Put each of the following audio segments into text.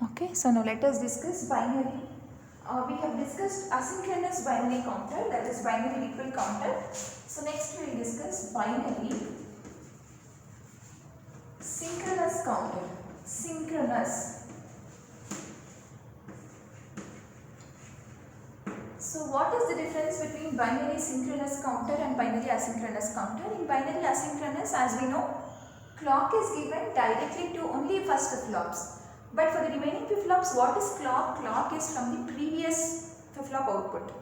Okay, so now let us discuss binary. We have discussed asynchronous binary counter, that is binary equal counter. So next we will discuss binary synchronous counter. Synchronous. So what is the difference between binary synchronous counter and binary asynchronous counter? In binary asynchronous, as we know, clock is given directly to only first flip-flops. But for the remaining flip-flops, what is clock? Clock is from the previous flip-flop output.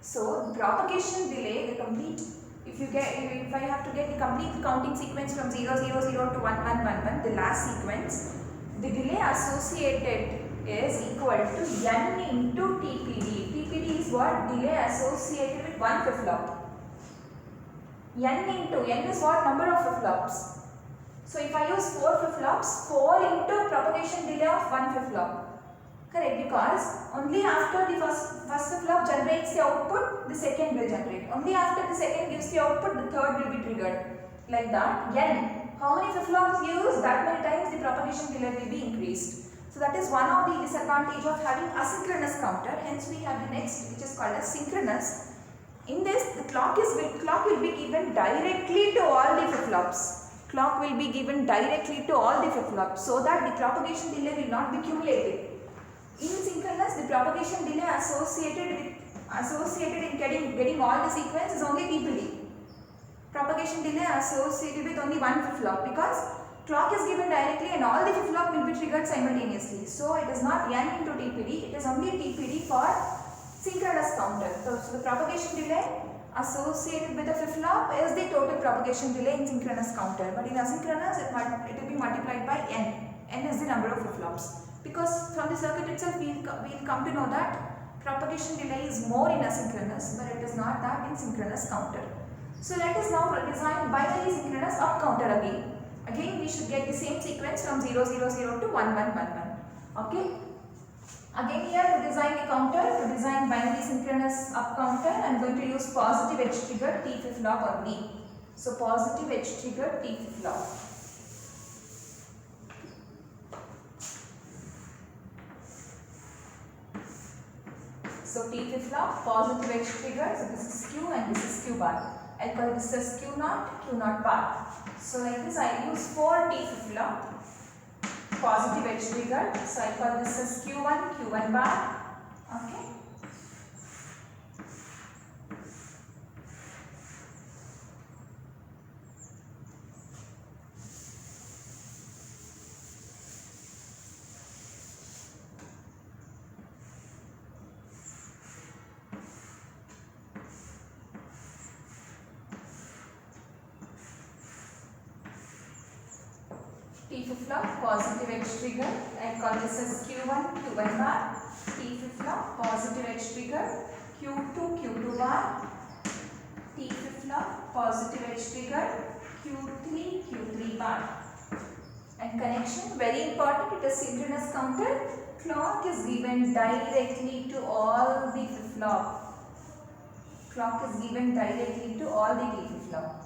So propagation delay, the complete, if I have to get the complete counting sequence from 0, 0, 0 to 1, 1, 1, 1, the last sequence, the delay associated is equal to n into TPD. TPD is what? Delay associated with one flip-flop. N is what? Number of flip-flops. So if I use 4 flip-flops, 4 into propagation delay of 1 flip-flop. Correct, because only after the first flip-flop generates the output, the second will generate. Only after the second gives the output, the third will be triggered. Like that, n. How many flip-flops you use, that many times the propagation delay will be increased. So that is one of the disadvantage of having asynchronous counter. Hence we have the next, which is called as synchronous. In this, the clock will be given directly to all the flip-flops. Clock will be given directly to all the flip-flops so that the propagation delay will not be cumulative. In synchronous, the propagation delay associated in getting all the sequence is only TPD. Propagation delay associated with only one flip-flop because clock is given directly and all the flip-flop will be triggered simultaneously. So it is not n into TPD, it is only TPD for synchronous counter. So the propagation delay associated with the flip-flop is the total propagation delay in synchronous counter. But in asynchronous, it will be multiplied by n. N is the number of flip-flops. Because from the circuit itself, we will come to know that propagation delay is more in asynchronous, but it is not that in synchronous counter. So let us now design binary synchronous up counter again. Again, we should get the same sequence from 0, 0, 0 to 1, 1, 1, 1. Okay. Again here to design the counter, to design binary synchronous up counter, I am going to use positive edge trigger T flip-flop only. So positive edge trigger T flip-flop. So T flip-flop, positive edge trigger, so this is Q and this is Q bar. I will call this as Q naught bar. So like this I use 4 T flip-flop, positive edge trigger, so I call this as Q1 bar, okay. T flip-flop, positive edge trigger, I call this as Q1 bar, T flip-flop, positive edge trigger, Q2 bar, T flip-flop, positive edge trigger, Q3 bar. And connection, very important, it is synchronous counter, clock is given directly to all the flip-flop. Clock is given directly to all the T flip-flop.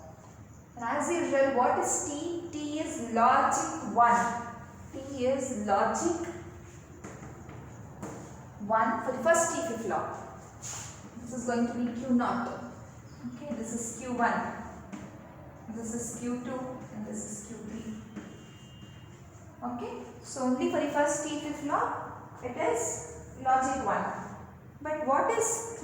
And as usual, what is T? T is logic 1. T is logic 1 for the first T flip-flop. This is going to be Q naught. Okay, this is Q1. This is Q2 and this is Q3. Okay, so only for the first T flip-flop, it is logic 1. But what is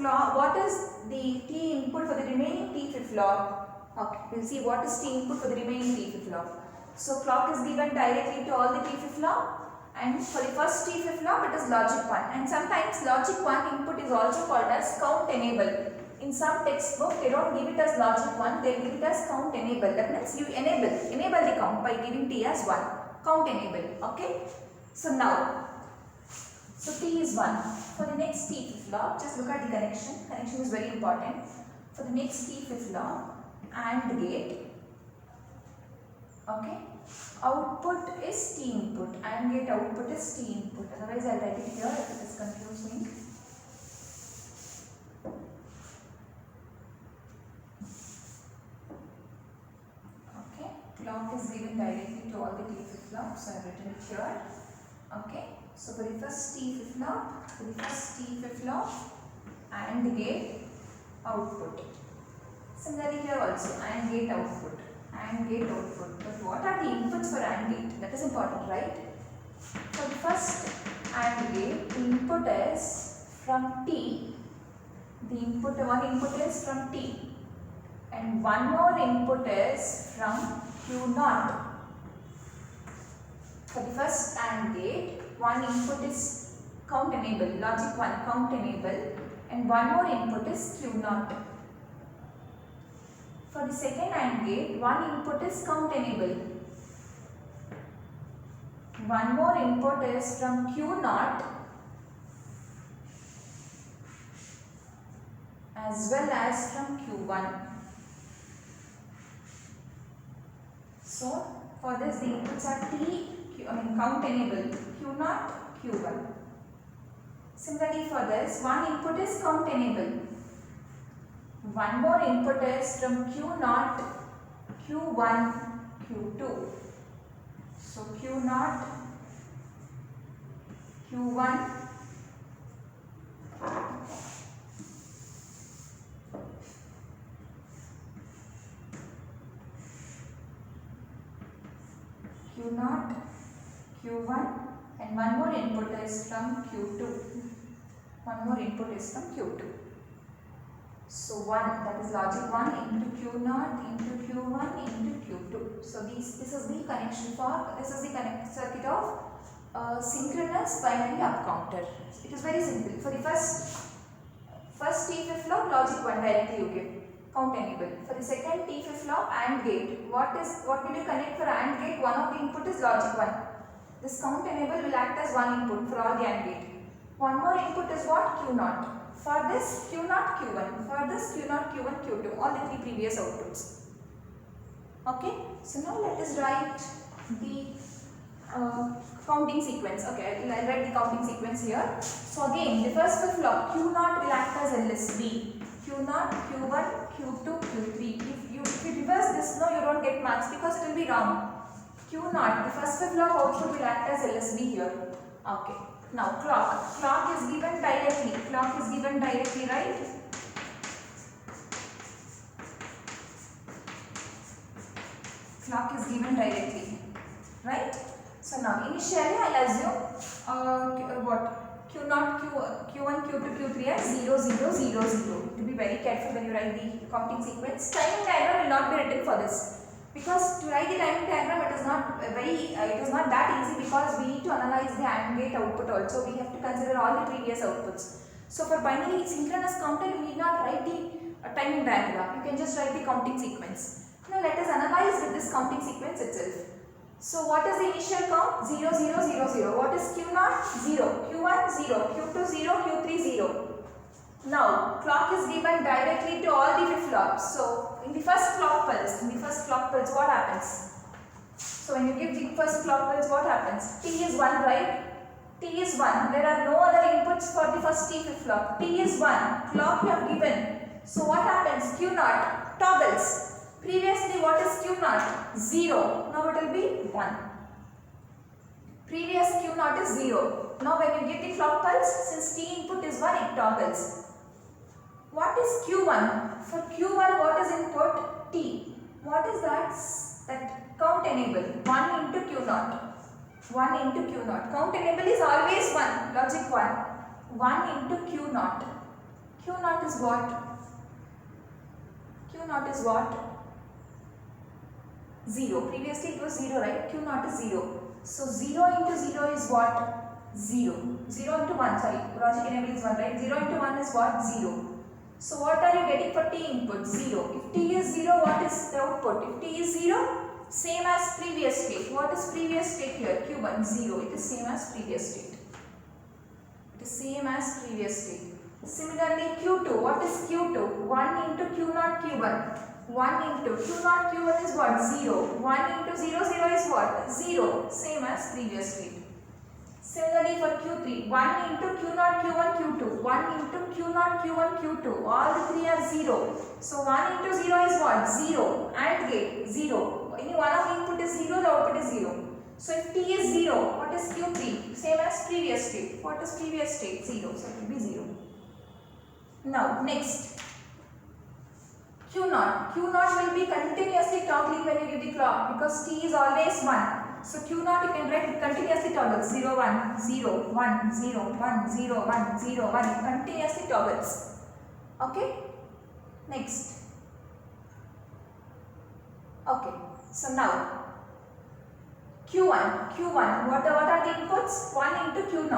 the T input for the remaining T flip-flop? Okay, we will see what is T input for the remaining T flip-flop. So clock is given directly to all the T flip-flop, and for the first T flip-flop it is logic 1, and sometimes logic 1 input is also called as count enable. In some textbook they don't give it as logic 1, they give it as count enable. That means you enable the count by giving T as 1. Count enable. Okay. So now, so T is 1. For the next T flip-flop, just look at the connection. Connection is very important. For the next T flip-flop, AND gate. Okay. Output is T input. AND gate output is T input. Otherwise, I will write it here if it is confusing. Okay. Clock is given directly to all the T flip-flops. So I have written it here. Okay, so for the first T flip-flop, AND gate output. Similarly here also AND gate output. But what are the inputs for AND gate? That is important, right? For the first AND gate, the input is from T. One input is from T, and one more input is from Q0. For the first AND gate, one input is count enable, logic 1 count enable, and one more input is Q0. For the second AND gate, one input is count enable. One more input is from Q0 as well as from Q1. So for this the inputs are count enable, Q0, Q1. Similarly for this, one input is count enable. One more input is from Q0, Q1, Q2. So Q0, Q1, Q0, Q1, and one more input is from Q2. So 1, that is logic 1 into Q0 into Q1 into Q2. So this is the connection for, this is the circuit of synchronous binary up counter. It is very simple. For the first T flip-flop, logic 1 directly you give, count enable. For the second T flip-flop, AND gate. What will you connect for AND gate? One of the input is logic 1. This count enable will act as one input for all the AND gate. One more input is what? Q0. For this Q0, Q1. For this Q0, Q1, Q2. All the 3 previous outputs. Okay. So now let us write the counting sequence. Okay, I'll write the counting sequence here. So again, the first flip-flop, Q0 will act as LSB. Q0, Q1, Q2, Q3. If you reverse this, no, you don't get marks because it will be wrong. Q0, the first flip-flop output will act as LSB here. Okay. Now clock. Clock is given directly. Right? Clock is given directly. Right? So now initially I'll assume Q0, Q1, Q2, Q3 as 0, 0, 0, 0. To be very careful when you write the counting sequence. Timing diagram will not be written for this. Because to write the timing diagram, it is not that easy because we need to analyze the AND gate output also. We have to consider all the previous outputs. So for binary synchronous counter, you need not write the timing diagram. You can just write the counting sequence. Now let us analyze with this counting sequence itself. So what is the initial count? 0, 0, 0, 0. What is Q0? 0. Q1 0. Q2 0. Q3 0. Now clock is given directly to all the flip-flops. So in the first clock pulse, what happens? So when you give the first clock pulse, what happens? T is 1, right? T is 1. There are no other inputs for the first T flip-flop. T is 1. Clock you have given. So what happens? Q0 toggles. Previously what is Q0? 0. Now it will be 1. Previous Q0 is 0. Now when you give the clock pulse, since T input is 1, it toggles. What is Q1? For Q1, what is input? T. What is that? That count enable. 1 into Q0. 1 into Q0. Count enable is always 1. Logic 1. 1 into Q0. Q0 is what? Q0 is what? 0. Previously it was 0, right? Q0 is 0. So 0 into 0 is what? 0. 0 into 1, sorry. Logic enable is 1, right? 0 into 1 is what? 0. So what are you getting for T input? 0. If T is 0, what is the output? If T is 0, same as previous state. What is previous state here? Q1, 0. It is same as previous state. Similarly, Q2. What is Q2? 1 into Q0, Q1. 1 into Q0, Q1 is what? 0. 1 into 0, 0 is what? 0. Same as previous state. Similarly for Q3, 1 into Q0, Q1, Q2. 1 into Q0, Q1, Q2. All the 3 are 0. So 1 into 0 is what? 0. AND gate, 0. Any one of the input is 0, the output is 0. So if T is 0, what is Q3? Same as previous state. What is previous state? 0. So it will be 0. Now next, Q0. Q0 will be continuously toggling when you give the clock because T is always 1. So Q0 you can write continuously toggles 0, 1, 0, 1, 0, 1, 0, 1, 0, 1. It continuously toggles. Okay? Next. Okay. So now Q1. What are the inputs? 1 into Q0.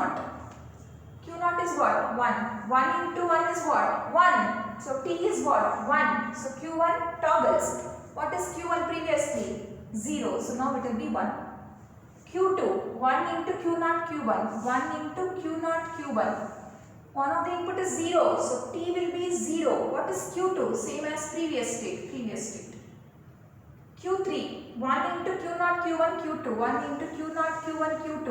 Q0 is what? 1. 1 into 1 is what? 1. So T is what? 1. So Q1 toggles. What is Q1 previously? 0. So now it will be 1. Q2. 1 into Q0 Q1. 1 into Q0 Q1. One of the input is 0. So T will be 0. What is Q2? Same as previous state. Q3. 1 into Q0 Q1 Q2. 1 into Q0 Q1 Q2.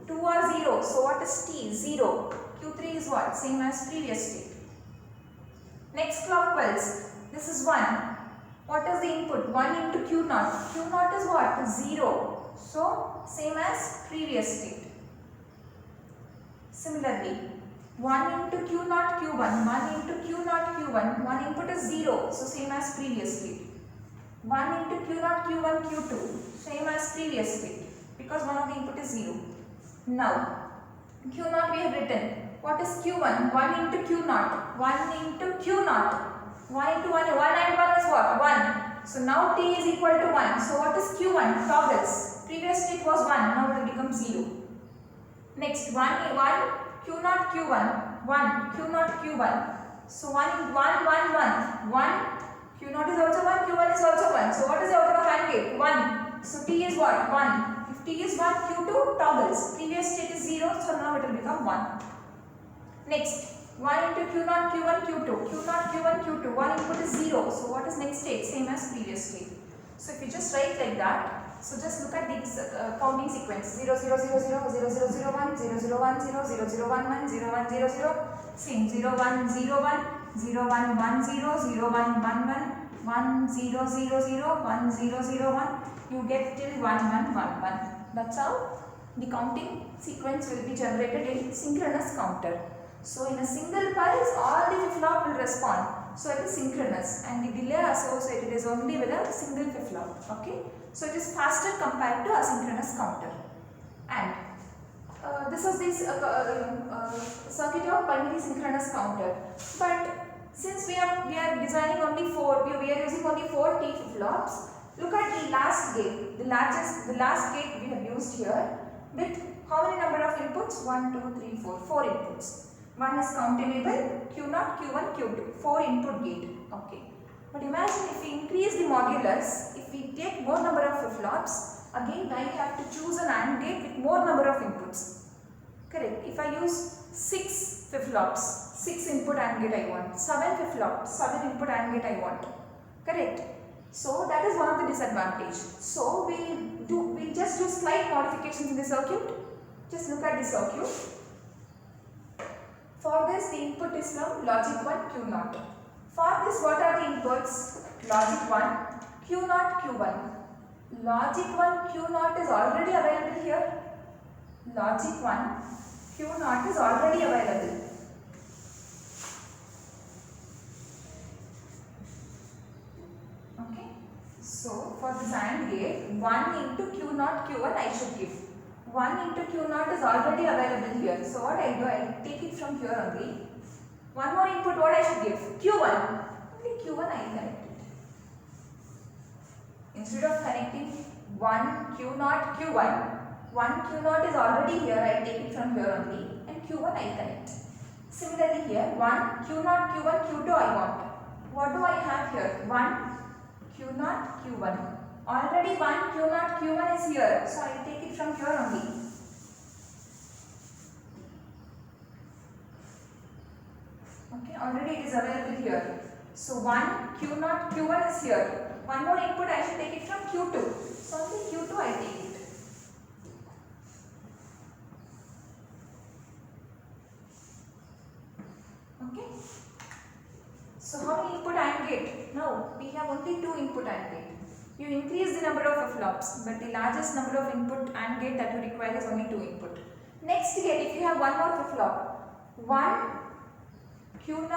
2 are 0. So what is T? 0. Q3 is what? Same as previous state. Next clock pulse. This is 1. What is the input? 1 into Q0. Q0 is what? 0. So same as previous state. Similarly, 1 into Q0 Q1. 1 into Q0 Q1. One input is 0. So same as previous state. 1 into Q0 Q1 Q2. Same as previous state. Because one of the input is 0. Now, Q0 we have written. What is Q1? 1 into Q0. 1 into Q0. 1 into 1. 1 and 1 is what? 1. So now T is equal to 1. So what is Q1? Toggles. Previous state was 1. Now it will become 0. Next, 1 Q0 Q1. 1 Q0 Q1. So 1 Q0 is also 1. Q1 is also 1. So what is the output of AND gate? 1. So T is what? 1. If T is 1, Q2 toggles. Previous state is 0. So now it will become 1. Next, 1 into Q0 Q1 Q2. Q0 Q1 Q2. One input is 0. So what is next state? Same as previous state. So if you just write like that, so just look at these counting sequence 0 0 0 0 0 0 0 1 0 0 1 0 0 0 1 1 0 1 0 0 same 0 1 0 1 0 1 1 0 0 1 1 1 1 0 0 0 1 0 0 1 you get till 1 1 1 1. That's how the counting sequence will be generated in synchronous counter. So in a single pulse all the flip-flop will respond. So it is synchronous and the delay associated is only with a single flip-flop. Okay. So it is faster compared to asynchronous counter. And this is the circuit of binary synchronous counter. But since we are designing only 4, we are using only 4 T flip-flops. Look at the last gate. The last gate we have used here with how many number of inputs? 1, 2, 3, 4. 4 inputs. One is countable, Q0, Q1, Q2. 4 input gate. Okay. But imagine if we increase the modulus, if we take more number of flip-flops, again I have to choose an AND gate with more number of inputs. Correct. If I use 6 flip-flops, 6 input AND gate I want. 7 flip-flops, 7 input AND gate I want. Correct. So that is one of the disadvantage. So we'll just do slight modifications in the circuit. Just look at the circuit. For this the input is from logic 1 Q0. For this what are the inputs? Logic 1 Q0 Q1. Logic 1 Q0 is already available here. Logic 1 Q0 is already available. Okay. So for this AND gate 1 into Q0 Q1 I should give. 1 into Q0 is already available here. So what I do, I take it from here only. One more input, what I should give? Q1. Only Q1 I connect it. Instead of connecting 1 Q0 Q1, 1 Q0 is already here, I take it from here only. And Q1 I connect. Similarly here, 1 Q0 Q1 Q2 I want. What do I have here? 1 Q0 Q1. Already 1 Q0 Q1 is here, so I take it from here only. Okay, already it is available here. So 1 Q0 Q1 is here. One more input I should take it from Q2. So only Q2 I take it. Okay. So how many input AND gate? Now we have only 2 input AND gate. You increase the number of flip-flops, but the largest number of input AND gate that you require is only 2 input. Next gate, if you have one more flip-flop, 1, Q0,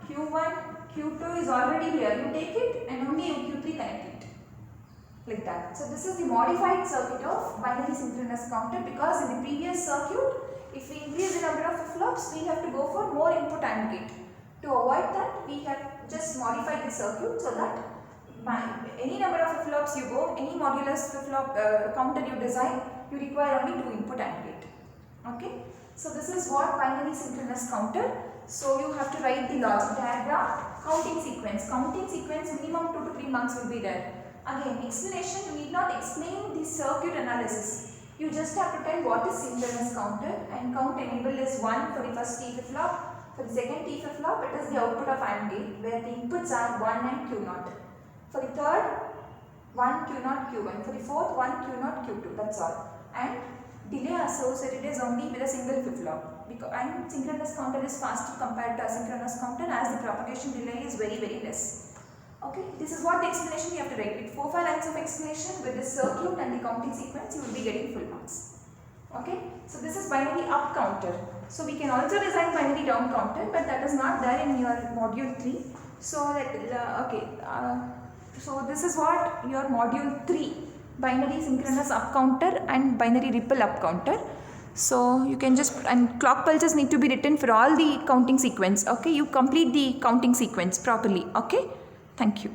Q1, Q2 is already here. You take it and only Q3 connect it. Like that. So this is the modified circuit of binary synchronous counter, because in the previous circuit, if we increase the number of flip-flops, we have to go for more input AND gate. To avoid that, we have just modified the circuit so that any number of flip-flops you go, any modulus flip-flop counter you design, you require only 2 input AND gate. Okay. So this is what binary synchronous counter. So you have to write the logic diagram, counting sequence. Counting sequence minimum 2 to 3 marks will be there. Again, explanation, you need not explain the circuit analysis. You just have to tell what is synchronous counter, and count enable is 1 for the first T flip-flop. For the second T flip-flop, it is the output of AND gate where the inputs are 1 and Q0. For the third, 1 Q0 Q1. For the fourth, 1 Q0 Q2. That's all. And delay associated is only with a single flip-flop. And synchronous counter is faster compared to asynchronous counter, as the propagation delay is very less. Okay, this is what the explanation you have to write. With 4-5 lines of explanation with the circuit and the counting sequence, you will be getting full marks. Okay, so this is binary up counter. So we can also design binary down counter, but that is not there in your module 3. So so this is what your module 3, binary synchronous up counter and binary ripple up counter. So you can just, and clock pulses need to be written for all the counting sequence. Okay, you complete the counting sequence properly. Okay, thank you.